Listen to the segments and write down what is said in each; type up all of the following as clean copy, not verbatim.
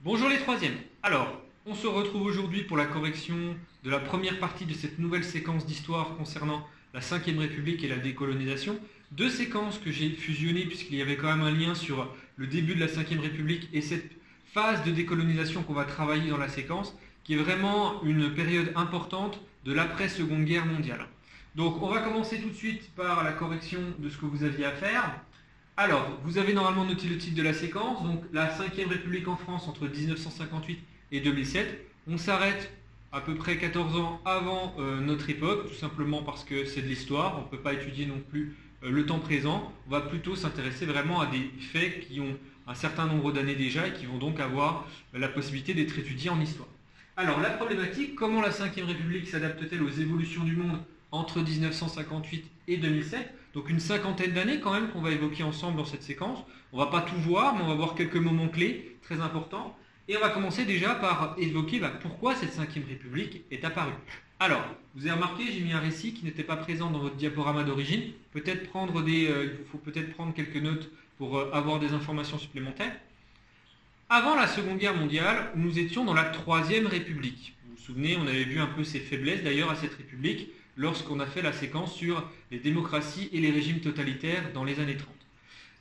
Bonjour les troisièmes. Alors, on se retrouve aujourd'hui pour la correction de la première partie de cette nouvelle séquence d'histoire concernant la Ve République et la décolonisation. Deux séquences que j'ai fusionnées puisqu'il y avait quand même un lien sur le début de la Ve République et cette phase de décolonisation qu'on va travailler dans la séquence, qui est vraiment une période importante de l'après-Seconde Guerre mondiale. Donc on va commencer tout de suite par la correction de ce que vous aviez à faire. Alors, vous avez normalement noté le titre de la séquence, donc la Ve République en France entre 1958 et 2007. On s'arrête à peu près 14 ans avant notre époque, tout simplement parce que c'est de l'histoire, on ne peut pas étudier non plus le temps présent, on va plutôt s'intéresser vraiment à des faits qui ont un certain nombre d'années déjà et qui vont donc avoir la possibilité d'être étudiés en histoire. Alors, la problématique, comment la Ve République s'adapte-t-elle aux évolutions du monde entre 1958 et 2007? Donc une cinquantaine d'années quand même qu'on va évoquer ensemble dans cette séquence. On ne va pas tout voir, mais on va voir quelques moments clés très importants. Et on va commencer déjà par évoquer pourquoi cette Ve République est apparue. Alors, vous avez remarqué, j'ai mis un récit qui n'était pas présent dans votre diaporama d'origine. Il faut peut-être prendre quelques notes pour avoir des informations supplémentaires. Avant la Seconde Guerre mondiale, nous étions dans la Troisième République. Vous vous souvenez, on avait vu un peu ses faiblesses d'ailleurs à cette République lorsqu'on a fait la séquence sur les démocraties et les régimes totalitaires dans les années 30.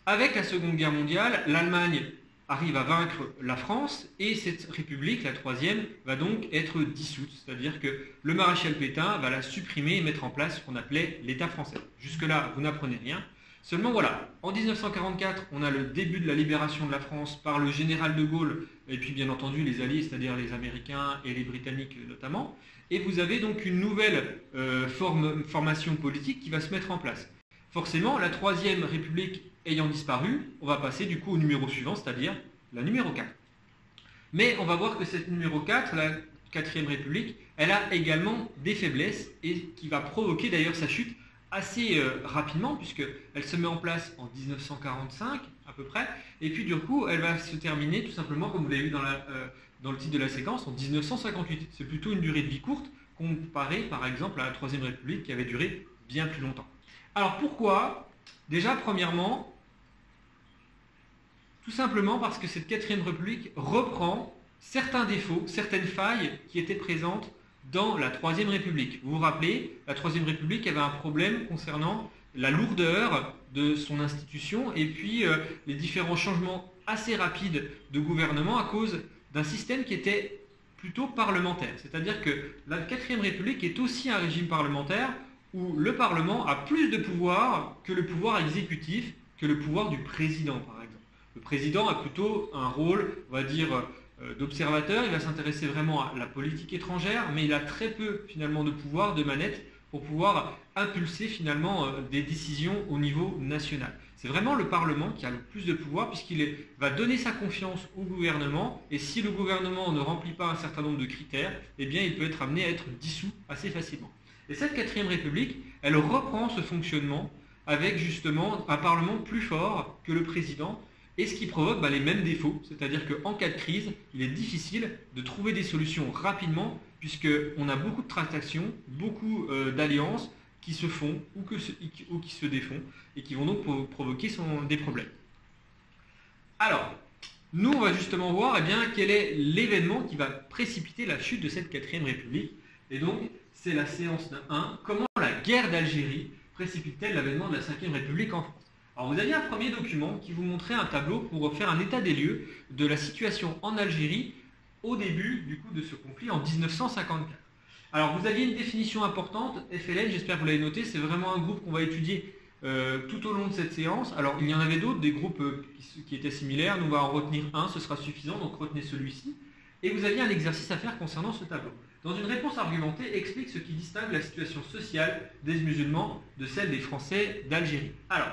Avec la Seconde Guerre mondiale, l'Allemagne arrive à vaincre la France et cette République, la troisième, va donc être dissoute. C'est-à-dire que le maréchal Pétain va la supprimer et mettre en place ce qu'on appelait l'État français. Jusque-là, vous n'apprenez rien. Seulement voilà, en 1944, on a le début de la libération de la France par le général de Gaulle et puis bien entendu les Alliés, c'est-à-dire les Américains et les Britanniques notamment. Et vous avez donc une nouvelle formation politique qui va se mettre en place. Forcément, la Troisième République ayant disparu, on va passer du coup au numéro suivant, c'est-à-dire la numéro 4. Mais on va voir que cette numéro 4, la Quatrième République, elle a également des faiblesses et qui va provoquer d'ailleurs sa chute assez rapidement, puisqu'elle se met en place en 1945 à peu près, et puis du coup elle va se terminer tout simplement, comme vous l'avez vu dans le titre de la séquence, en 1958. C'est plutôt une durée de vie courte, comparée par exemple à la Troisième République qui avait duré bien plus longtemps. Alors pourquoi? Déjà, premièrement, tout simplement parce que cette Quatrième République reprend certains défauts, certaines failles qui étaient présentes dans la Troisième République. Vous vous rappelez, la Troisième République avait un problème concernant la lourdeur de son institution et puis les différents changements assez rapides de gouvernement à cause d'un système qui était plutôt parlementaire. C'est-à-dire que la Quatrième République est aussi un régime parlementaire où le Parlement a plus de pouvoir que le pouvoir exécutif, que le pouvoir du président, par exemple. Le président a plutôt un rôle, on va dire, d'observateur, il va s'intéresser vraiment à la politique étrangère, mais il a très peu finalement de pouvoir, de manette, pour pouvoir impulser finalement des décisions au niveau national. C'est vraiment le Parlement qui a le plus de pouvoir puisqu'il va donner sa confiance au gouvernement et si le gouvernement ne remplit pas un certain nombre de critères, eh bien il peut être amené à être dissous assez facilement. Et cette Quatrième République, elle reprend ce fonctionnement avec justement un Parlement plus fort que le président et ce qui provoque les mêmes défauts, c'est-à-dire qu'en cas de crise, il est difficile de trouver des solutions rapidement puisqu'on a beaucoup de tractations, beaucoup d'alliances qui se font ou qui se défont et qui vont donc provoquer des problèmes. Alors, nous on va justement voir quel est l'événement qui va précipiter la chute de cette Quatrième République. Et donc, c'est la séance 1. Comment la guerre d'Algérie précipite-t-elle l'avènement de la Ve République en France? Alors, vous aviez un premier document qui vous montrait un tableau pour faire un état des lieux de la situation en Algérie au début du coup de ce conflit en 1954. Alors, vous aviez une définition importante, FLN, j'espère que vous l'avez noté, c'est vraiment un groupe qu'on va étudier tout au long de cette séance. Alors, il y en avait d'autres, des groupes qui étaient similaires, nous on va en retenir un, ce sera suffisant, donc retenez celui-ci. Et vous aviez un exercice à faire concernant ce tableau. Dans une réponse argumentée, explique ce qui distingue la situation sociale des musulmans de celle des Français d'Algérie. Alors,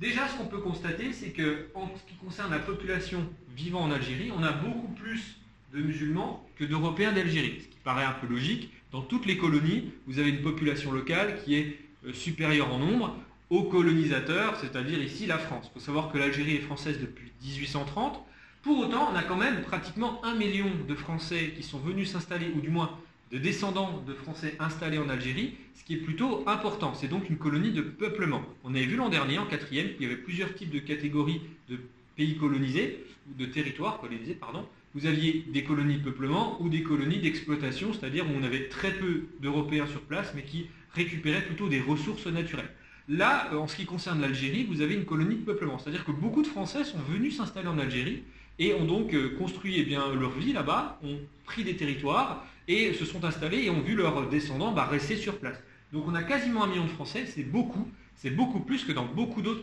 déjà, ce qu'on peut constater, c'est qu'en ce qui concerne la population vivant en Algérie, on a beaucoup plus de musulmans que d'Européens d'Algérie, ce qui paraît un peu logique. Dans toutes les colonies, vous avez une population locale qui est supérieure en nombre aux colonisateurs, c'est-à-dire ici la France. Il faut savoir que l'Algérie est française depuis 1830. Pour autant, on a quand même pratiquement 1 million de Français qui sont venus s'installer, ou du moins de descendants de Français installés en Algérie, ce qui est plutôt important. C'est donc une colonie de peuplement. On avait vu l'an dernier, en quatrième, qu'il y avait plusieurs types de catégories de pays colonisés, ou de territoires colonisés, pardon. vous aviez des colonies de peuplement ou des colonies d'exploitation, c'est-à-dire où on avait très peu d'Européens sur place, mais qui récupéraient plutôt des ressources naturelles. Là, en ce qui concerne l'Algérie, vous avez une colonie de peuplement, c'est-à-dire que beaucoup de Français sont venus s'installer en Algérie et ont donc construit leur vie là-bas, ont pris des territoires et se sont installés et ont vu leurs descendants rester sur place. Donc on a quasiment 1 million de Français, c'est beaucoup plus que dans beaucoup d'autres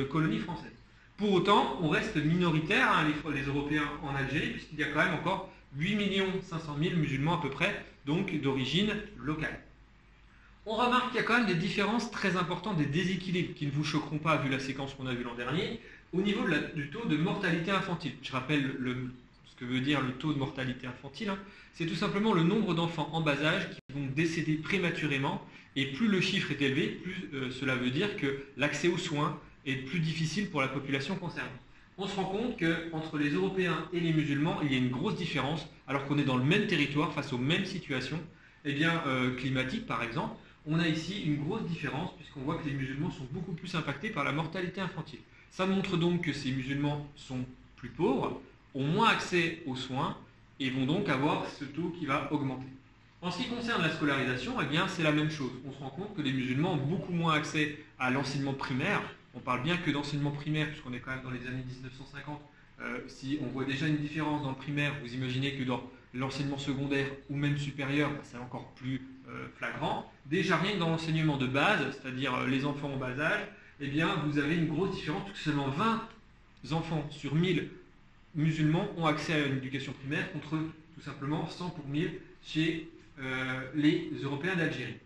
colonies françaises. Pour autant, on reste minoritaire, les Européens en Algérie, puisqu'il y a quand même encore 8 500 000 musulmans à peu près, donc d'origine locale. On remarque qu'il y a quand même des différences très importantes, des déséquilibres qui ne vous choqueront pas vu la séquence qu'on a vue l'an dernier, au niveau du taux de mortalité infantile. Je rappelle ce que veut dire le taux de mortalité infantile. C'est tout simplement le nombre d'enfants en bas âge qui vont décéder prématurément, et plus le chiffre est élevé, plus cela veut dire que l'accès aux soins est plus difficile pour la population concernée. On se rend compte qu'entre les Européens et les musulmans, il y a une grosse différence, alors qu'on est dans le même territoire, face aux mêmes situations, climatiques par exemple. On a ici une grosse différence, puisqu'on voit que les musulmans sont beaucoup plus impactés par la mortalité infantile. Ça montre donc que ces musulmans sont plus pauvres, ont moins accès aux soins, et vont donc avoir ce taux qui va augmenter. En ce qui concerne la scolarisation, c'est la même chose. On se rend compte que les musulmans ont beaucoup moins accès à l'enseignement primaire. On parle bien que d'enseignement primaire, puisqu'on est quand même dans les années 1950. Si on voit déjà une différence dans le primaire, vous imaginez que dans l'enseignement secondaire ou même supérieur, c'est encore plus flagrant. Déjà rien que dans l'enseignement de base, c'est-à-dire les enfants en bas âge, vous avez une grosse différence, puisque seulement 20 enfants sur 1000 musulmans ont accès à une éducation primaire, contre tout simplement 100 pour 1000 chez les Européens d'Algérie.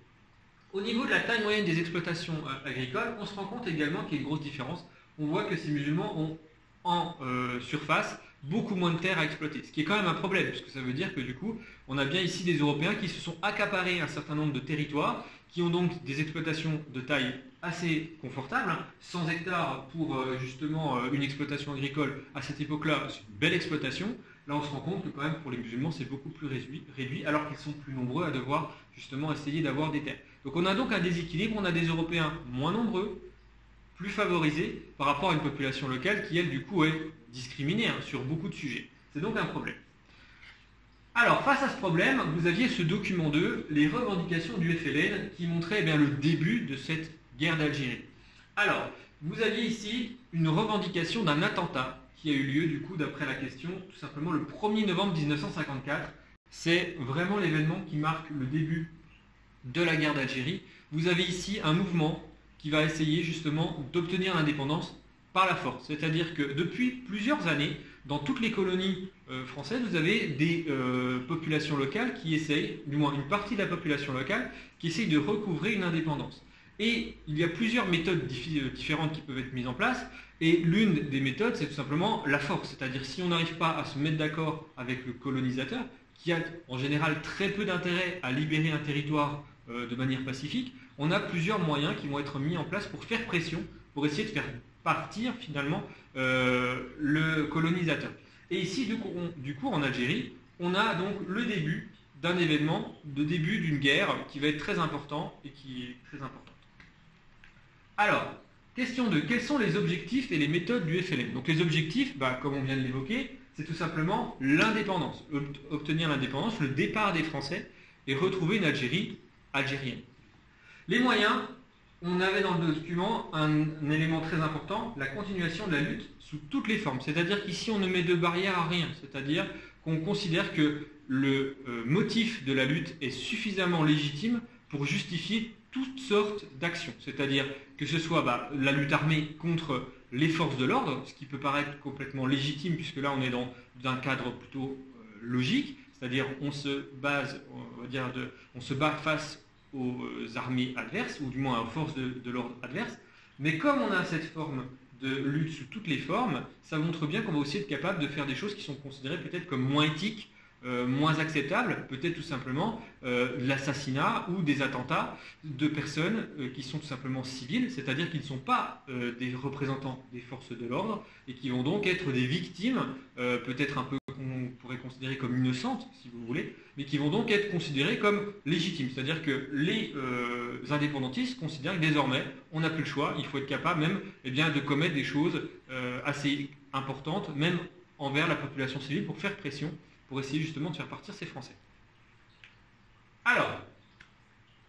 Au niveau de la taille moyenne des exploitations agricoles, on se rend compte également qu'il y a une grosse différence. On voit que ces musulmans ont en surface beaucoup moins de terres à exploiter, ce qui est quand même un problème, puisque ça veut dire que du coup, on a bien ici des Européens qui se sont accaparés un certain nombre de territoires, qui ont donc des exploitations de taille assez confortable, 100 hectares pour justement une exploitation agricole à cette époque-là, c'est une belle exploitation. Là, on se rend compte que quand même pour les musulmans, c'est beaucoup plus réduit, alors qu'ils sont plus nombreux à devoir justement essayer d'avoir des terres. Donc on a donc un déséquilibre, on a des Européens moins nombreux, plus favorisés par rapport à une population locale qui, elle, du coup, est discriminée sur beaucoup de sujets. C'est donc un problème. Alors, face à ce problème, vous aviez ce document 2, les revendications du FLN, qui montrait le début de cette guerre d'Algérie. Alors, vous aviez ici une revendication d'un attentat qui a eu lieu, du coup, d'après la question, tout simplement le 1er novembre 1954. C'est vraiment l'événement qui marque le début de la guerre d'Algérie. Vous avez ici un mouvement qui va essayer justement d'obtenir l'indépendance par la force. C'est-à-dire que depuis plusieurs années, dans toutes les colonies françaises, vous avez des populations locales qui essayent, du moins une partie de la population locale, qui essaye de recouvrer une indépendance. Et il y a plusieurs méthodes différentes qui peuvent être mises en place, et l'une des méthodes, c'est tout simplement la force. C'est-à-dire si on n'arrive pas à se mettre d'accord avec le colonisateur, qui a en général très peu d'intérêt à libérer un territoire de manière pacifique, on a plusieurs moyens qui vont être mis en place pour faire pression, pour essayer de faire partir finalement le colonisateur. Et ici, du coup, en Algérie, on a donc le début d'un événement, de début d'une guerre qui va être très important et qui est très importante. Alors, question 2. Quels sont les objectifs et les méthodes du FLN? Donc les objectifs, comme on vient de l'évoquer, c'est tout simplement l'indépendance, obtenir l'indépendance, le départ des Français et retrouver une Algérie algérienne. Les moyens, on avait dans le document un élément très important, la continuation de la lutte sous toutes les formes. C'est-à-dire qu'ici, on ne met de barrière à rien. C'est-à-dire qu'on considère que le motif de la lutte est suffisamment légitime pour justifier toutes sortes d'actions. C'est-à-dire que ce soit la lutte armée contre les forces de l'ordre, ce qui peut paraître complètement légitime, puisque là, on est dans un cadre plutôt logique. C'est-à-dire on se bat face aux armées adverses, ou du moins aux forces de l'ordre adverse. Mais comme on a cette forme de lutte sous toutes les formes, ça montre bien qu'on va aussi être capable de faire des choses qui sont considérées peut-être comme moins éthiques, moins acceptables, peut-être tout simplement l'assassinat ou des attentats de personnes qui sont tout simplement civiles, c'est-à-dire qui ne sont pas des représentants des forces de l'ordre et qui vont donc être des victimes, peut-être un peu qu'on pourrait considérer comme innocentes, si vous voulez, mais qui vont donc être considérées comme légitimes. C'est-à-dire que les indépendantistes considèrent que désormais, on n'a plus le choix, il faut être capable même de commettre des choses assez importantes, même envers la population civile pour faire pression, pour essayer justement de faire partir ces Français. Alors,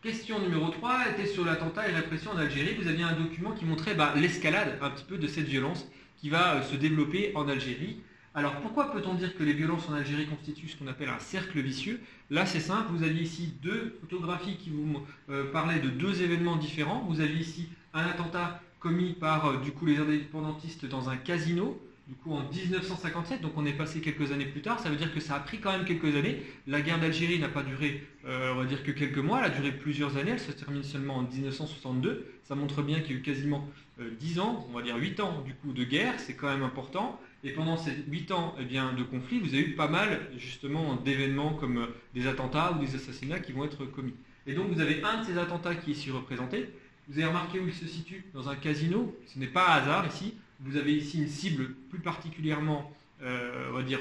question numéro 3 était sur l'attentat et répression en Algérie. Vous aviez un document qui montrait l'escalade un petit peu de cette violence qui va se développer en Algérie. Alors pourquoi peut-on dire que les violences en Algérie constituent ce qu'on appelle un cercle vicieux? Là c'est simple, vous aviez ici deux photographies qui vous parlaient de deux événements différents. Vous aviez ici un attentat commis par du coup les indépendantistes dans un casino, du coup en 1957, donc on est passé quelques années plus tard, ça veut dire que ça a pris quand même quelques années. La guerre d'Algérie n'a pas duré, on va dire que quelques mois, elle a duré plusieurs années, elle se termine seulement en 1962, ça montre bien qu'il y a eu quasiment 10 ans, on va dire 8 ans du coup de guerre, c'est quand même important. Et pendant ces 8 ans de conflit, vous avez eu pas mal justement d'événements comme des attentats ou des assassinats qui vont être commis. Et donc vous avez un de ces attentats qui est ici représenté. Vous avez remarqué où il se situe? Dans un casino. Ce n'est pas un hasard ici. Vous avez ici une cible plus particulièrement, on va dire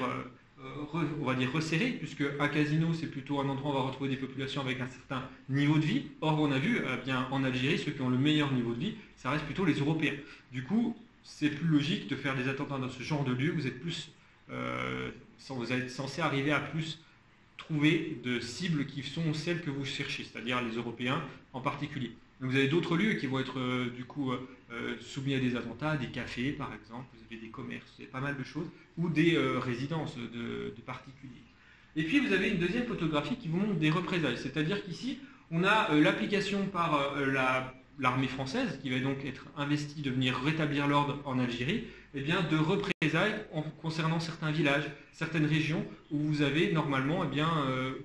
resserrée, puisque un casino c'est plutôt un endroit où on va retrouver des populations avec un certain niveau de vie. Or on a vu bien en Algérie, ceux qui ont le meilleur niveau de vie, ça reste plutôt les Européens. Du coup, c'est plus logique de faire des attentats dans ce genre de lieu. Vous êtes censé arriver à plus trouver de cibles qui sont celles que vous cherchez, c'est-à-dire les Européens en particulier. Donc vous avez d'autres lieux qui vont être soumis à des attentats, des cafés par exemple, vous avez des commerces, vous avez pas mal de choses, ou des résidences de particuliers. Et puis vous avez une deuxième photographie qui vous montre des représailles, c'est-à-dire qu'ici on a l'application par l'armée française, qui va donc être investie de venir rétablir l'ordre en Algérie, et bien de représailles concernant certains villages, certaines régions où vous avez normalement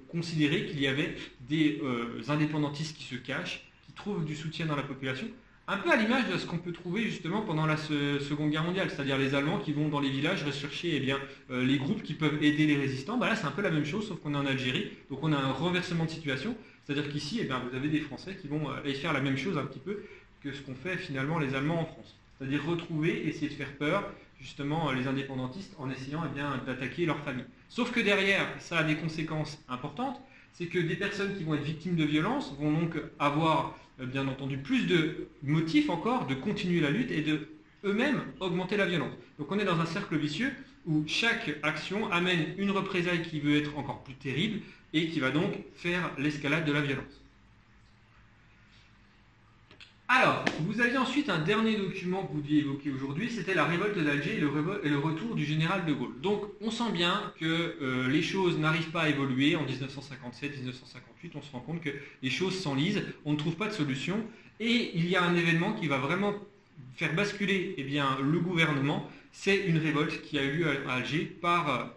considéré qu'il y avait des indépendantistes qui se cachent, qui trouvent du soutien dans la population, un peu à l'image de ce qu'on peut trouver justement pendant la Seconde Guerre mondiale, c'est-à-dire les Allemands qui vont dans les villages rechercher les groupes qui peuvent aider les résistants. Là c'est un peu la même chose, sauf qu'on est en Algérie, donc on a un renversement de situation. C'est-à-dire qu'ici, vous avez des Français qui vont aller faire la même chose un petit peu que ce qu'ont fait finalement les Allemands en France. C'est-à-dire retrouver, essayer de faire peur, justement, les indépendantistes en essayant d'attaquer leur famille. Sauf que derrière, ça a des conséquences importantes, c'est que des personnes qui vont être victimes de violences vont donc avoir, bien entendu, plus de motifs encore de continuer la lutte et de eux-mêmes augmenter la violence. Donc on est dans un cercle vicieux où chaque action amène une représaille qui veut être encore plus terrible, et qui va donc faire l'escalade de la violence. Alors, vous aviez ensuite un dernier document que vous deviez évoquer aujourd'hui, c'était la révolte d'Alger et le retour du général de Gaulle. Donc, on sent bien que les choses n'arrivent pas à évoluer en 1957-1958, on se rend compte que les choses s'enlisent, on ne trouve pas de solution, et il y a un événement qui va vraiment faire basculer le gouvernement, c'est une révolte qui a eu lieu à Alger par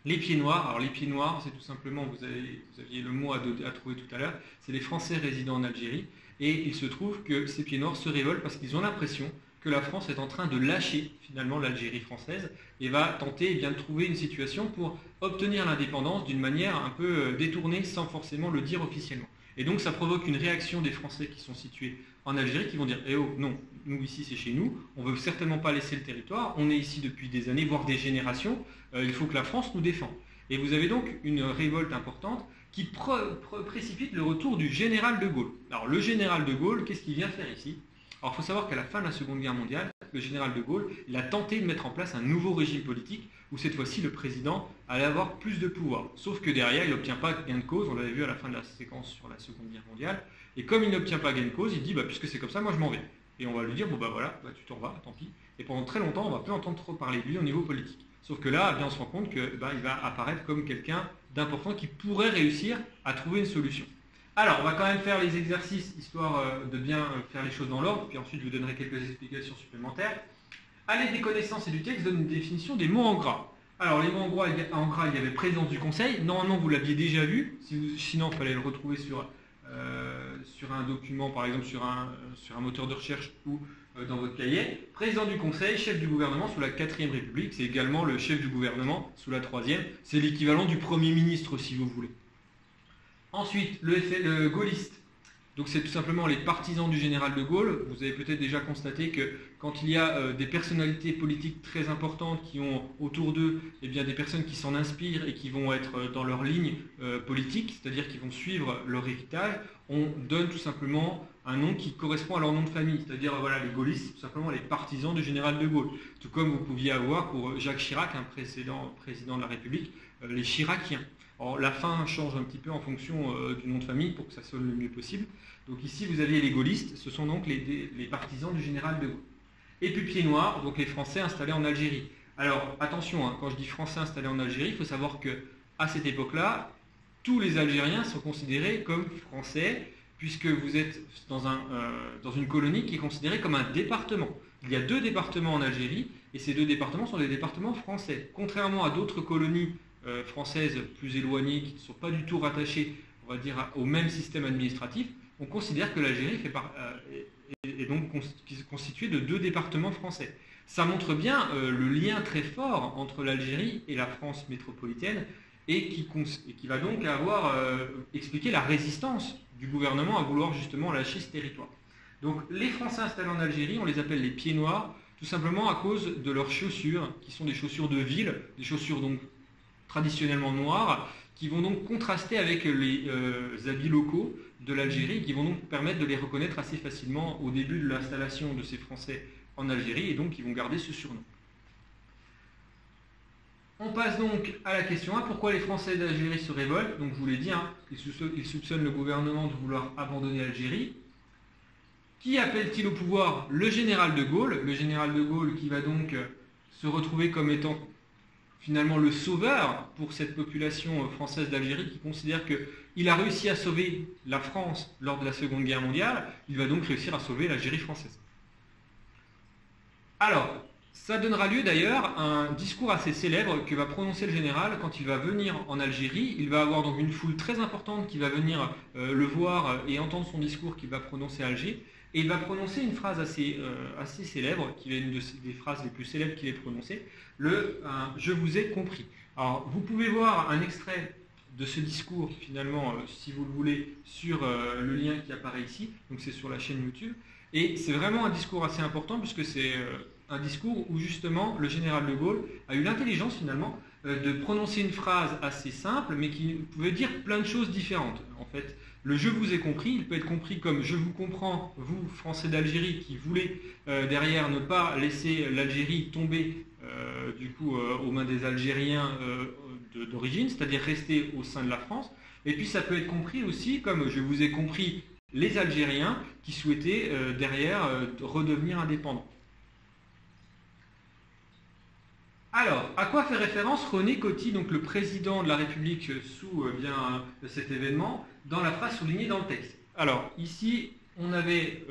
les pieds noirs. Alors les pieds noirs, c'est tout simplement, vous aviez le mot à trouver tout à l'heure, c'est les Français résidant en Algérie, et il se trouve que ces pieds noirs se révoltent parce qu'ils ont l'impression que la France est en train de lâcher finalement l'Algérie française et va tenter de trouver une situation pour obtenir l'indépendance d'une manière un peu détournée sans forcément le dire officiellement. Et donc ça provoque une réaction des Français qui sont situés en Algérie qui vont dire « Eh oh, non, nous ici c'est chez nous, on ne veut certainement pas laisser le territoire, on est ici depuis des années, voire des générations, il faut que la France nous défende. » Et vous avez donc une révolte importante qui précipite le retour du général de Gaulle. Alors le général de Gaulle, qu'est-ce qu'il vient faire ici? Alors il faut savoir qu'à la fin de la Seconde Guerre mondiale, le général de Gaulle, il a tenté de mettre en place un nouveau régime politique où cette fois-ci le président allait avoir plus de pouvoir. Sauf que derrière, il n'obtient pas gain de cause, on l'avait vu à la fin de la séquence sur la Seconde Guerre mondiale, et comme il n'obtient pas gain de cause, il dit puisque c'est comme ça, moi je m'en vais. Et on va lui dire, tu t'en vas, tant pis. Et pendant très longtemps, on ne va plus entendre trop parler de lui au niveau politique. Sauf que là, on se rend compte qu'il va apparaître comme quelqu'un d'important qui pourrait réussir à trouver une solution. Alors, on va quand même faire les exercices, histoire de bien faire les choses dans l'ordre, puis ensuite je vous donnerai quelques explications supplémentaires. À l'aide des connaissances et du texte, donne une définition des mots en gras. Alors, les mots en gras, il y avait présence du conseil. Normalement, vous l'aviez déjà vu. Sinon, il fallait le retrouver sur un document, par exemple sur un moteur de recherche ou dans votre cahier. Président du conseil, chef du gouvernement sous la 4e République. C'est également le chef du gouvernement sous la 3e. C'est l'équivalent du Premier ministre, si vous voulez. Ensuite, le gaulliste. Donc c'est tout simplement les partisans du général de Gaulle. Vous avez peut-être déjà constaté que quand il y a des personnalités politiques très importantes qui ont autour d'eux des personnes qui s'en inspirent et qui vont être dans leur ligne politique, c'est-à-dire qui vont suivre leur héritage, on donne tout simplement un nom qui correspond à leur nom de famille, c'est-à-dire voilà, les gaullistes, tout simplement les partisans du général de Gaulle. Tout comme vous pouviez avoir pour Jacques Chirac, un précédent président de la République, les Chiraciens. Alors, la fin change un petit peu en fonction du nom de famille pour que ça sonne le mieux possible. Donc ici, vous aviez les gaullistes, ce sont donc les partisans du général de Gaulle. Et puis pieds noirs, donc les Français installés en Algérie. Alors attention, hein, quand je dis Français installés en Algérie, il faut savoir qu'à cette époque-là, tous les Algériens sont considérés comme Français, puisque vous êtes dans une colonie qui est considérée comme un département. Il y a 2 départements en Algérie, et ces 2 départements sont des départements français. Contrairement à d'autres colonies françaises plus éloignées, qui ne sont pas du tout rattachées, on va dire, au même système administratif, on considère que l'Algérie est donc constituée de 2 départements français. Ça montre bien le lien très fort entre l'Algérie et la France métropolitaine, et qui va donc avoir expliqué la résistance du gouvernement à vouloir justement lâcher ce territoire. Donc les Français installés en Algérie, on les appelle les pieds noirs, tout simplement à cause de leurs chaussures, qui sont des chaussures de ville, des chaussures donc traditionnellement noires, qui vont donc contraster avec les habits locaux de l'Algérie, qui vont donc permettre de les reconnaître assez facilement au début de l'installation de ces Français en Algérie, et donc ils vont garder ce surnom. On passe donc à la question 1, pourquoi les Français d'Algérie se révoltent? Donc je vous l'ai dit, hein, ils soupçonnent le gouvernement de vouloir abandonner l'Algérie. Qui appelle-t-il au pouvoir? Le général de Gaulle. Le général de Gaulle qui va donc se retrouver comme étant finalement le sauveur pour cette population française d'Algérie qui considère qu'il a réussi à sauver la France lors de la Seconde Guerre mondiale, il va donc réussir à sauver l'Algérie française. Alors, ça donnera lieu d'ailleurs à un discours assez célèbre que va prononcer le général quand il va venir en Algérie. Il va avoir donc une foule très importante qui va venir le voir et entendre son discours qu'il va prononcer à Alger. Et il va prononcer une phrase assez célèbre, qui est une des phrases les plus célèbres qu'il ait prononcées, je vous ai compris. Alors, vous pouvez voir un extrait de ce discours, finalement, si vous le voulez, sur le lien qui apparaît ici. Donc, c'est sur la chaîne YouTube. Et c'est vraiment un discours assez important, puisque c'est un discours où, justement, le général de Gaulle a eu l'intelligence, finalement, de prononcer une phrase assez simple, mais qui pouvait dire plein de choses différentes. En fait, le « je vous ai compris », il peut être compris comme « je vous comprends, vous, Français d'Algérie, qui voulez derrière ne pas laisser l'Algérie tomber aux mains des Algériens d'origine, c'est-à-dire rester au sein de la France ». Et puis ça peut être compris aussi comme « je vous ai compris, les Algériens qui souhaitaient derrière redevenir indépendants ». Alors, à quoi fait référence René Coty, donc le président de la République sous cet événement, dans la phrase soulignée dans le texte? Alors, ici, on avait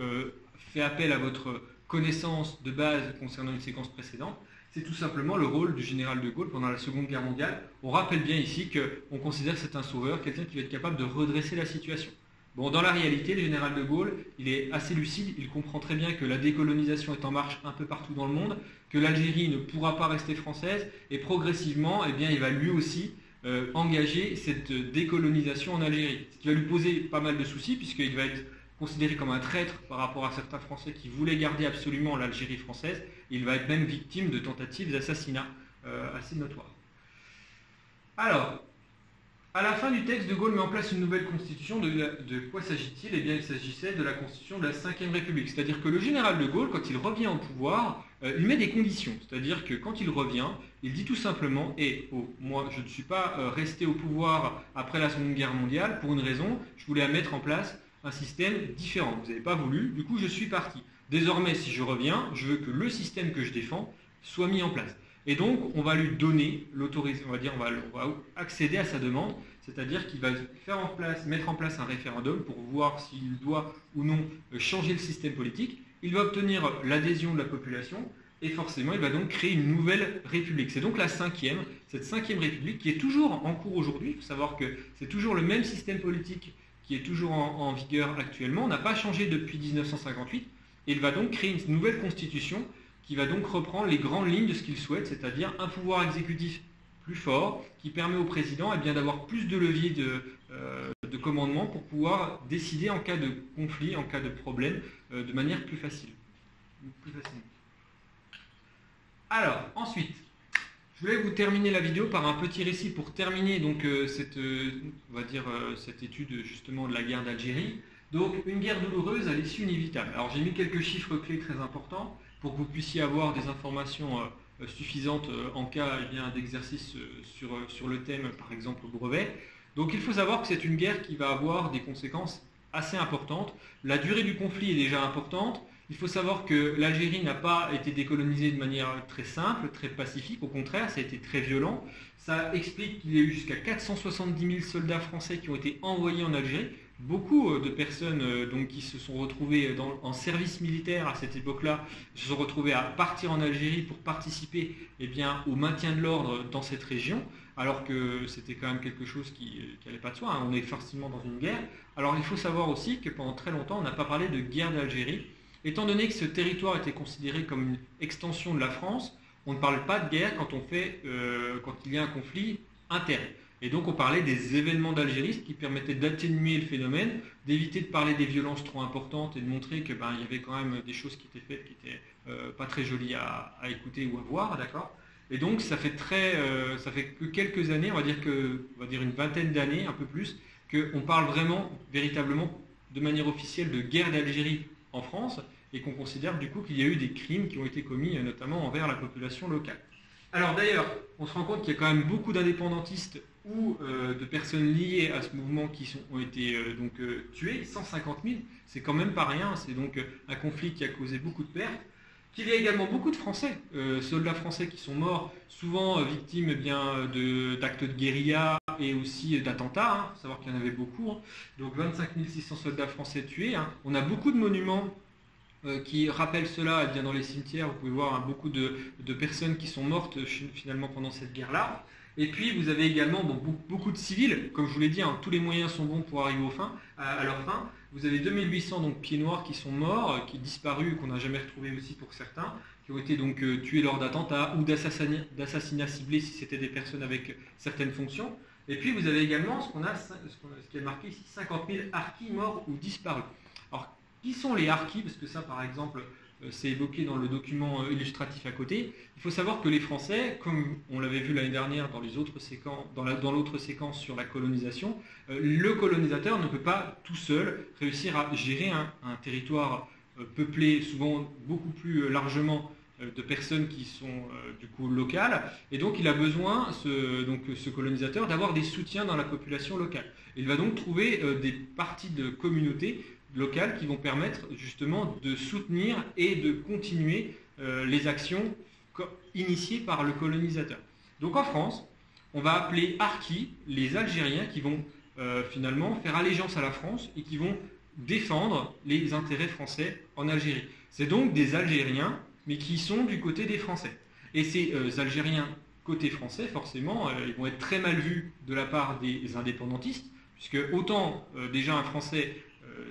fait appel à votre connaissance de base concernant une séquence précédente. C'est tout simplement le rôle du général de Gaulle pendant la Seconde Guerre mondiale. On rappelle bien ici qu'on considère que c'est un sauveur, quelqu'un qui va être capable de redresser la situation. Bon, dans la réalité, le général de Gaulle, il est assez lucide, il comprend très bien que la décolonisation est en marche un peu partout dans le monde, que l'Algérie ne pourra pas rester française, et progressivement, eh bien, il va lui aussi engager cette décolonisation en Algérie. Ce qui va lui poser pas mal de soucis, puisqu'il va être considéré comme un traître par rapport à certains Français qui voulaient garder absolument l'Algérie française. Il va être même victime de tentatives d'assassinat assez notoires. Alors, à la fin du texte, de Gaulle met en place une nouvelle constitution. De quoi s'agit-il? Eh bien, il s'agissait de la constitution de la Ve République. C'est-à-dire que le général de Gaulle, quand il revient au pouvoir, il met des conditions. C'est-à-dire que quand il revient, il dit tout simplement moi, je ne suis pas resté au pouvoir après la Seconde Guerre mondiale pour une raison, je voulais mettre en place un système différent. Vous n'avez pas voulu, du coup, je suis parti. Désormais, si je reviens, je veux que le système que je défends soit mis en place. Et donc, on va lui donner l'autorisation, on va accéder à sa demande, c'est-à-dire qu'il va mettre en place un référendum pour voir s'il doit ou non changer le système politique. Il va obtenir l'adhésion de la population et forcément, il va donc créer une nouvelle république. C'est donc cette cinquième république qui est toujours en cours aujourd'hui. Il faut savoir que c'est toujours le même système politique qui est toujours en vigueur actuellement. On n'a pas changé depuis 1958. Et il va donc créer une nouvelle constitution qui va donc reprendre les grandes lignes de ce qu'il souhaite, c'est-à-dire un pouvoir exécutif plus fort, qui permet au président d'avoir plus de leviers de commandement pour pouvoir décider en cas de conflit, en cas de problème, de manière plus facile. Alors, ensuite, je voulais vous terminer la vidéo par un petit récit pour terminer donc cette étude justement de la guerre d'Algérie. Donc une guerre douloureuse à l'issue inévitable. Alors j'ai mis quelques chiffres clés très importants pour que vous puissiez avoir des informations suffisantes en cas d'exercice sur le thème, par exemple au brevet. Donc il faut savoir que c'est une guerre qui va avoir des conséquences assez importantes. La durée du conflit est déjà importante. Il faut savoir que l'Algérie n'a pas été décolonisée de manière très simple, très pacifique. Au contraire, ça a été très violent. Ça explique qu'il y a eu jusqu'à 470 000 soldats français qui ont été envoyés en Algérie. Beaucoup de personnes qui se sont retrouvées en service militaire à cette époque-là se sont retrouvées à partir en Algérie pour participer au maintien de l'ordre dans cette région, alors que c'était quand même quelque chose qui n'allait pas de soi, hein. On est forcément dans une guerre. Alors il faut savoir aussi que pendant très longtemps, on n'a pas parlé de guerre d'Algérie. Étant donné que ce territoire était considéré comme une extension de la France, on ne parle pas de guerre quand il y a un conflit interne. Et donc on parlait des événements d'Algérie, ce qui permettait d'atténuer le phénomène, d'éviter de parler des violences trop importantes et de montrer que il y avait quand même des choses qui étaient faites qui n'étaient pas très jolies à écouter ou à voir, d'accord. Et donc ça fait que quelques années, on va dire une vingtaine d'années, un peu plus, qu'on parle véritablement, de manière officielle, de guerre d'Algérie en France, et qu'on considère du coup qu'il y a eu des crimes qui ont été commis notamment envers la population locale. Alors d'ailleurs, on se rend compte qu'il y a quand même beaucoup d'indépendantistes ou de personnes liées à ce mouvement qui ont été tuées, 150 000, c'est quand même pas rien, c'est donc un conflit qui a causé beaucoup de pertes. Qu'il y a également beaucoup de Français, soldats français qui sont morts, souvent victimes d'actes de guérilla et aussi d'attentats, hein. Il faut savoir qu'il y en avait beaucoup, hein. Donc 25 600 soldats français tués, hein. On a beaucoup de monuments qui rappellent cela dans les cimetières. Vous pouvez voir beaucoup de personnes qui sont mortes finalement pendant cette guerre-là. Et puis vous avez également beaucoup de civils, comme je vous l'ai dit, hein, tous les moyens sont bons pour arriver à leur fin. Vous avez 2800 pieds noirs qui sont morts, qui disparus, qu'on n'a jamais retrouvés aussi pour certains, qui ont été tués lors d'attentats ou d'assassinats ciblés si c'était des personnes avec certaines fonctions. Et puis vous avez également ce qui est marqué ici, 50 000 harkis morts ou disparus. Alors, qui sont les harkis? Parce que ça, par exemple, c'est évoqué dans le document illustratif à côté. Il faut savoir que les Français, comme on l'avait vu l'année dernière dans l'autre séquence sur la colonisation, le colonisateur ne peut pas tout seul réussir à gérer un territoire peuplé souvent beaucoup plus largement de personnes qui sont du coup locales, et donc il a besoin, ce colonisateur, d'avoir des soutiens dans la population locale. Il va donc trouver des parties de communautés locales qui vont permettre justement de soutenir et de continuer les actions initiées par le colonisateur. Donc en France, on va appeler harkis les Algériens qui vont finalement faire allégeance à la France et qui vont défendre les intérêts français en Algérie. C'est donc des Algériens, mais qui sont du côté des Français. Et ces Algériens côté français, forcément, ils vont être très mal vus de la part des indépendantistes, puisque autant déjà un Français,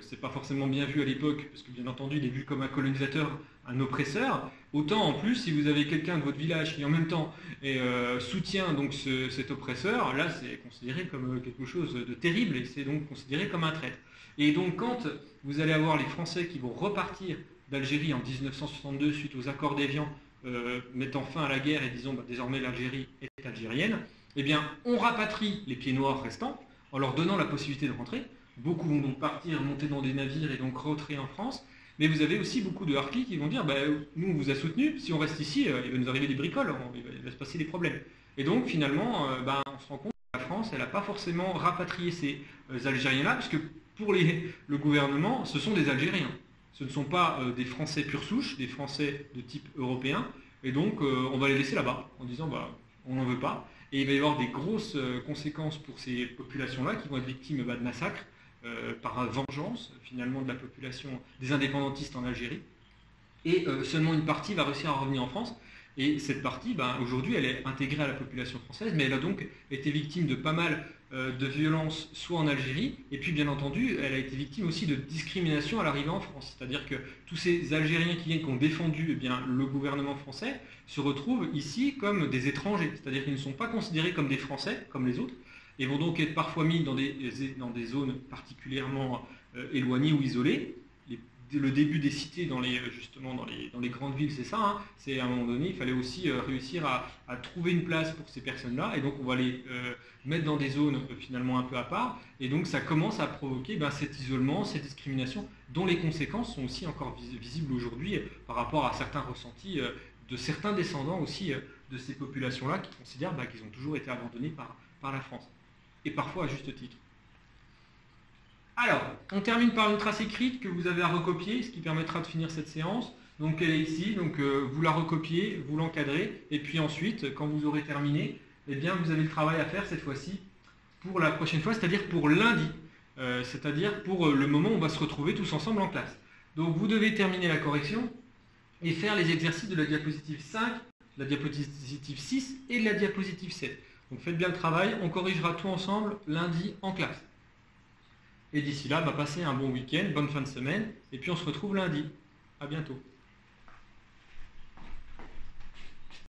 c'est pas forcément bien vu à l'époque, parce que bien entendu il est vu comme un colonisateur, un oppresseur, autant en plus si vous avez quelqu'un de votre village qui en même temps soutient cet oppresseur, là c'est considéré comme quelque chose de terrible et c'est donc considéré comme un traître. Et donc quand vous allez avoir les Français qui vont repartir d'Algérie en 1962 suite aux accords d'Évian mettant fin à la guerre et disant désormais l'Algérie est algérienne, eh bien on rapatrie les pieds noirs restants en leur donnant la possibilité de rentrer. Beaucoup vont donc partir, monter dans des navires et donc rentrer en France. Mais vous avez aussi beaucoup de harkis qui vont dire nous on vous a soutenus, si on reste ici, il va nous arriver des bricoles, il va se passer des problèmes. Et donc finalement, on se rend compte que la France, elle n'a pas forcément rapatrié ces Algériens-là, puisque pour le gouvernement, ce sont des Algériens. Ce ne sont pas des Français pure souche, des Français de type européen, et donc on va les laisser là-bas, en disant on n'en veut pas. Et il va y avoir des grosses conséquences pour ces populations-là qui vont être victimes de massacres, par vengeance finalement de la population des indépendantistes en Algérie. Et seulement une partie va réussir à revenir en France. Et cette partie, aujourd'hui, elle est intégrée à la population française, mais elle a donc été victime de pas mal de violences, soit en Algérie, et puis bien entendu, elle a été victime aussi de discrimination à l'arrivée en France. C'est-à-dire que tous ces Algériens qui ont défendu le gouvernement français se retrouvent ici comme des étrangers. C'est-à-dire qu'ils ne sont pas considérés comme des Français, comme les autres, et vont donc être parfois mis dans des zones particulièrement éloignées ou isolées. le début des cités justement dans les grandes villes, c'est ça. Hein. C'est à un moment donné, il fallait aussi réussir à trouver une place pour ces personnes-là, et donc on va les mettre dans des zones finalement un peu à part, et donc ça commence à provoquer cet isolement, cette discrimination, dont les conséquences sont aussi encore visibles aujourd'hui par rapport à certains ressentis de certains descendants aussi de ces populations-là qui considèrent qu'ils ont toujours été abandonnés par la France, et parfois à juste titre. Alors, on termine par une trace écrite que vous avez à recopier, ce qui permettra de finir cette séance. Donc elle est ici, donc vous la recopiez, vous l'encadrez, et puis ensuite, quand vous aurez terminé, eh bien vous avez le travail à faire cette fois-ci pour la prochaine fois, c'est-à-dire pour lundi, c'est-à-dire pour le moment où on va se retrouver tous ensemble en classe. Donc vous devez terminer la correction et faire les exercices de la diapositive 5, de la diapositive 6 et de la diapositive 7. Donc faites bien le travail, on corrigera tout ensemble lundi en classe. Et d'ici là, passez un bon week-end, bonne fin de semaine, et puis on se retrouve lundi. À bientôt.